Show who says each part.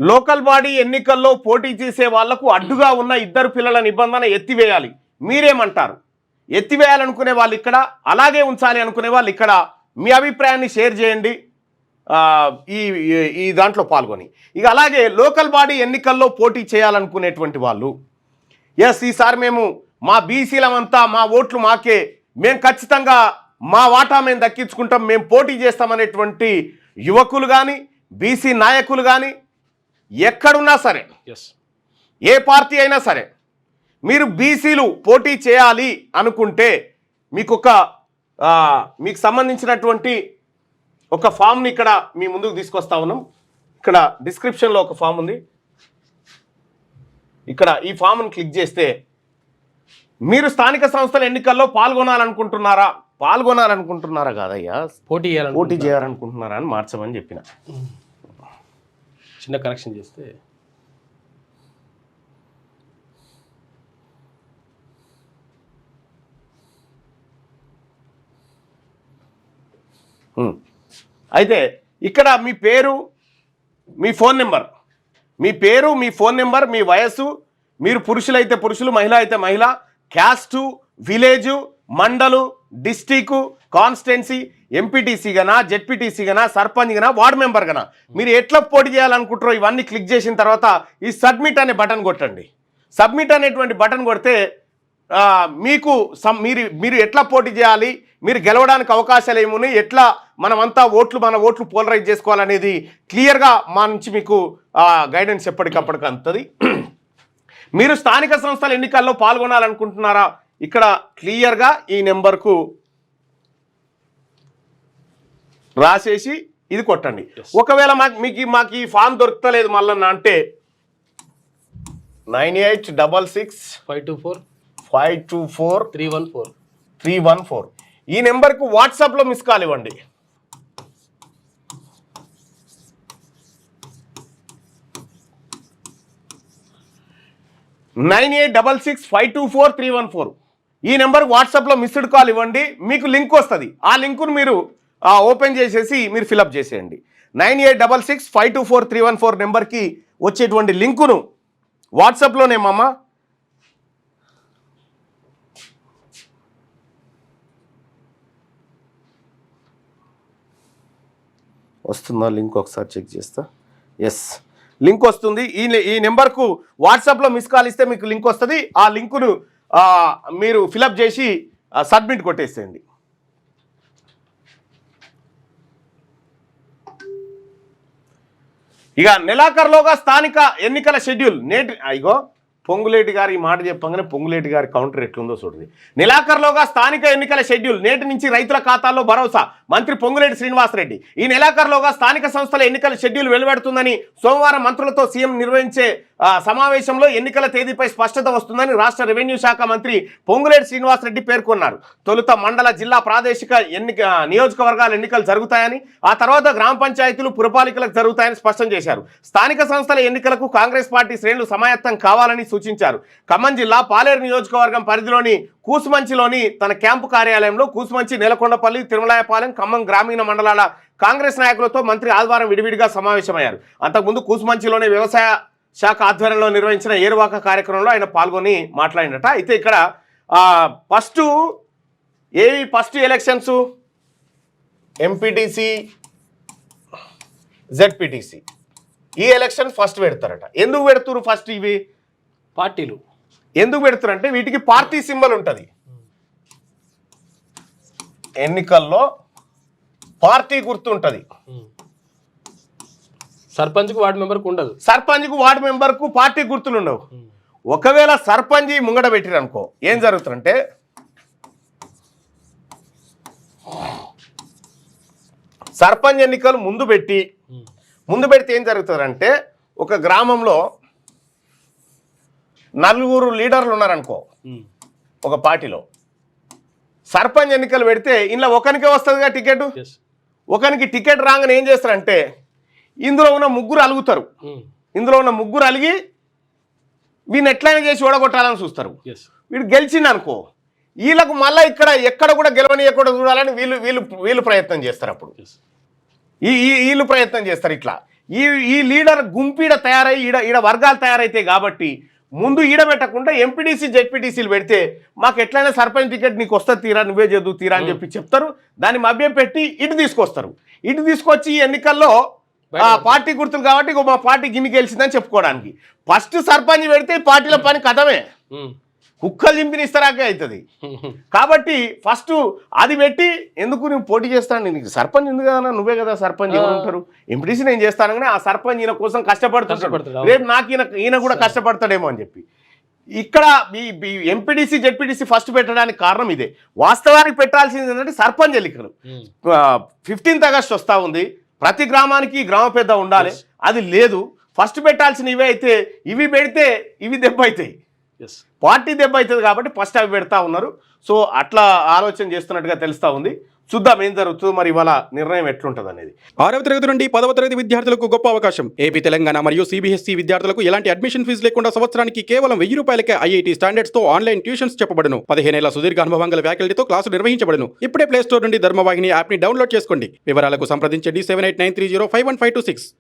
Speaker 1: Local body ఎన్నికల్లో పోటీ చేసే వాళ్లకు అడ్డుగా ఉన్న ఇద్దరు పిల్లల నిబంధన ఎత్తివేయాలి. మీరేమంటారు? ఎత్తివేయాలనుకునే వాళ్ళు ఇక్కడ, అలాగే ఉంచాలి అనుకునే వాళ్ళు ఇక్కడ. మీ అభిప్రాయాన్ని షేర్ చేయండి ఈ ఈ దాంట్లో పాల్గొని. ఇక అలాగే లోకల్ బాడీ ఎన్నికల్లో పోటీ చేయాలనుకునేటువంటి వాళ్ళు, ఎస్ ఈసారి మేము మా బీసీలమంతా మా ఓట్లు మాకే, మేము ఖచ్చితంగా మా వాటా మేము దక్కించుకుంటాం, మేము పోటీ చేస్తామనేటువంటి యువకులు కానీ, బీసీ నాయకులు కానీ ఎక్కడున్నా సరే, ఏ పార్టీ అయినా సరే, మీరు బీసీలు పోటీ చేయాలి అనుకుంటే మీకు సంబంధించినటువంటి ఒక ఫామ్ని ఇక్కడ మీ ముందుకు తీసుకొస్తా ఉన్నాం. ఇక్కడ డిస్క్రిప్షన్లో ఒక ఫామ్ ఉంది. ఇక్కడ ఈ ఫామ్ని క్లిక్ చేస్తే మీరు స్థానిక సంస్థల ఎన్నికల్లో పాల్గొనాలనుకుంటున్నారా కాదయ్యా, పోటీ చేయాలనుకుంటున్నారా అని మార్చమని చెప్పిన.
Speaker 2: చిన్న కరెక్షన్ చేస్తే
Speaker 1: అయితే ఇక్కడ మీ పేరు, మీ ఫోన్ నెంబర్, మీ వయస్సు, మీరు పురుషులైతే పురుషులు, మహిళ అయితే మహిళ, క్యాస్టు, విలేజు, మండలు, డిస్టిక్, కాన్స్టిట్యున్సీ, ఎంపీటీసీ గనా, జెడ్పీటీసీ గనా, సర్పంచ్ గనా, వార్డు మెంబర్ గనా, మీరు ఎట్లా పోటీ చేయాలనుకుంటారో ఇవన్నీ క్లిక్ చేసిన తర్వాత ఈ సబ్మిట్ అనే బటన్ కొట్టండి. సబ్మిట్ అనేటువంటి బటన్ కొడితే మీకు మీరు ఎట్లా పోటీ చేయాలి, మీరు గెలవడానికి అవకాశాలు ఏమున్నాయి, ఎట్లా మన ఓట్లు పోలరైజ్ చేసుకోవాలనేది క్లియర్గా మా నుంచి మీకు గైడెన్స్ ఎప్పటికప్పటికి అందుతుంది. మీరు స్థానిక సంస్థల ఎన్నికల్లో పాల్గొనాలనుకుంటున్నారా, ఇక్కడ క్లియర్గా ఈ నెంబర్కు రాసేసి ఇది కొట్టండి. ఒకవేళ మాకు ఈ ఫామ్ దొరుకుతలేదు మళ్ళీ అంటే 9866524314 ఈ నెంబర్కు వాట్సాప్లో మిస్ కాల్ ఇవ్వండి. ఈ నెంబర్కి వాట్సాప్లో మిస్డ్ కాల్ ఇవ్వండి. మీకు లింక్ వస్తుంది. ఆ లింకును మీరు ఓపెన్ చేసేసి మీరు ఫిలప్ చేసేయండి. 9866524314 నెంబర్కి వచ్చేటువంటి లింకును వాట్సాప్లోనే మామ వస్తుందా లింక్ ఒకసారి చెక్ చేస్తా. ఎస్, లింక్ వస్తుంది. ఈ నెంబర్కు వాట్సాప్లో మిస్ కాల్ ఇస్తే మీకు లింక్ వస్తుంది. ఆ లింకును మీరు ఫిలప్ చేసి సబ్మిట్ కొట్టేసేయండి. ఇక నెలాఖరులోగా స్థానిక ఎన్నికల షెడ్యూల్ పొంగులేటి గారు ఈ మాట చెప్పగానే పొంగులేటి గారి కౌంటర్ ఎట్లుందో చూడండి. నెలాఖరులోగా స్థానిక ఎన్నికల షెడ్యూల్, నేటి నుంచి రైతుల ఖాతాల్లో భరోసా, మంత్రి పొంగులేటి శ్రీనివాసరెడ్డి. ఈ నెలాఖరులోగా స్థానిక సంస్థల ఎన్నికల షెడ్యూల్ వెలువడుతుందని సోమవారం మంత్రులతో సీఎం నిర్వహించే సమావేశంలో ఎన్నికల తేదీపై స్పష్టత వస్తుందని రాష్ట్ర రెవెన్యూ శాఖ మంత్రి పొంగులేటి శ్రీనివాసరెడ్డి పేర్కొన్నారు. తొలుత మండల, జిల్లా, ప్రాదేశిక నియోజకవర్గాల ఎన్నికలు జరుగుతాయని, ఆ తర్వాత గ్రామ పంచాయతీలు, పురపాలికలకు జరుగుతాయని స్పష్టం చేశారు. స్థానిక సంస్థల ఎన్నికలకు కాంగ్రెస్ పార్టీ శ్రేణులు సమాయత్తం కావాలని సూచించారు. ఖమ్మం జిల్లా పాలేరు నియోజకవర్గం పరిధిలోని కూసుమంచిలోని తన క్యాంపు కార్యాలయంలో కూసుమంచి, నేలకొండపల్లి, తిరుమలాయపాలెం, ఖమ్మం గ్రామీణ మండలాల కాంగ్రెస్ నాయకులతో మంత్రి ఆదివారం విడివిడిగా సమావేశమయ్యారు. అంతకుముందు కూసుమంచిలోని వ్యవసాయ శాఖ ఆధ్వర్యంలో నిర్వహించిన ఏరువాక కార్యక్రమంలో ఆయన పాల్గొని మాట్లాడినట. అయితే ఇక్కడ ఫస్ట్ ఎలక్షన్స్ ఎంపీటీసీ, జెడ్పీటీసీ ఈ ఎలక్షన్ ఫస్ట్ పెడతారట. ఎందుకు పెడుతున్నారు ఫస్ట్? ఇవి
Speaker 2: పార్టీలు
Speaker 1: ఎందుకు పెడుతురంటే వీటికి పార్టీ సింబల్ ఉంటుంది. ఎన్నికల్లో పార్టీ గుర్తుంటుంది.
Speaker 2: సర్పంచ్కు వార్డు మెంబర్కు ఉండదు.
Speaker 1: సర్పంచ్కు వార్డు మెంబర్కు పార్టీ గుర్తులు ఉండవు. ఒకవేళ సర్పంచ్ ముంగడ పెట్టిరు అనుకో, ఏం జరుగుతుందంటే సర్పంచ్ ఎన్నికలు ముందు పెడితే ఏం జరుగుతుందంటే ఒక గ్రామంలో 4 లీడర్లు ఉన్నారనుకో ఒక పార్టీలో, సర్పంచ్ ఎన్నికలు పెడితే ఇంట్లో ఒకరికే వస్తుందిగా టికెట్. ఒకరికి టికెట్ రాగానే ఏం చేస్తారంటే ఇందులో ఉన్న ముగ్గురు అలిగి వీడిని ఎట్లయినా చేసి ఓడగొట్టాలని చూస్తారు. వీడు గెలిచిండు అనుకో, వీళ్ళకు మళ్ళీ ఎక్కడ కూడా గెలవనీయకుండా చూడాలని వీళ్ళు ప్రయత్నం చేస్తారు. అప్పుడు వీళ్ళు ప్రయత్నం చేస్తారు. ఈ లీడర్ గుంపీడ తయారై ఈడ వర్గాలు తయారైతాయి కాబట్టి ముందు ఈడ పెట్టకుండా ఎంపీటీసీ జెడ్పీటీసీలు పెడితే మాకు ఎట్లయినా సర్పంచ్ టికెట్ నీకు వస్తుంది తీరా నువ్వే చదువు తీరా అని చెప్పి చెప్తారు. దాన్ని మభ్యం పెట్టి ఇటు తీసుకొస్తారు. ఇటు తీసుకొచ్చి ఈ ఎన్నికల్లో పార్టీ గుర్తులు కాబట్టి ఇగో మా పార్టీ గిన్ని గెలిచిందని చెప్పుకోవడానికి ఫస్ట్ సర్పంచ్ పెడితే ఈ పార్టీల పని కథమే, కుక్కలు చింపిన ఇస్తరాకే అవుతుంది. కాబట్టి ఫస్ట్ అది పెట్టి ఎందుకు నువ్వు పోటీ చేస్తాను, నీకు సర్పంచ్ ఉంది కదా, నువ్వే కదా సర్పంచ్ ఎవరు ఉంటారు, ఎంపీటీసీ నేను చేస్తాను కానీ ఆ సర్పంచ్ ఈయన కోసం కష్టపడుతుంటాడు, రేపు నాకు ఈయన కూడా కష్టపడతాడేమో అని చెప్పి ఇక్కడ ఈ ఎంపీటీసీ జెడ్పీటీసీ ఫస్ట్ పెట్టడానికి కారణం ఇదే. వాస్తవానికి పెట్టాల్సింది ఏంటంటే సర్పంచ్ ఎన్నికలు 15th ఆగస్ట్ వస్తూ ఉంది. ప్రతి గ్రామానికి గ్రామ పెద్ద ఉండాలి, అది లేదు. ఫస్ట్ పెట్టాల్సిన ఇవే అయితే ఇవి పెడితే ఇవి దెబ్బ అవుతాయి, పార్టీ దెబ్బ అవుతుంది కాబట్టి ఫస్ట్ అవి పెడతా ఉన్నారు. సో అట్లా ఆలోచన చేస్తున్నట్టుగా తెలుస్తూ ఉంది. చూద్దాం ఏం జరుగుతుందో, మరి ఇవాళ నిర్ణయం ఎట్లుంటుంది అనేది.
Speaker 3: 6వ తరగతి నుండి 10వ తరగతి విద్యార్థులకు గొప్ప అవకాశం. ఏపీ, తెలంగాణ మరియు సిబిఎస్ఈ విద్యార్థులకు ఎలాంటి అడ్మిషన్ ఫీజు లేకుండా సంవత్సరానికి కేవలం 1000 రూపాయలకే ఐఐటీ స్టాండర్డ్స్ తో ఆన్లైన్ ట్యూషన్స్ చెప్పబడును. 15 ఏళ్ల సుదీర్ఘ అనుభవం గల ఫ్యాకల్టీతో క్లాసులు నిర్వహించబడును. ఇప్పుడే ప్లే స్టోర్ నుండి ధర్మవాహిని యాప్ ని డౌన్లోడ్ చేసుకోండి. వివరాలకు సంప్రదించండి 7893051526.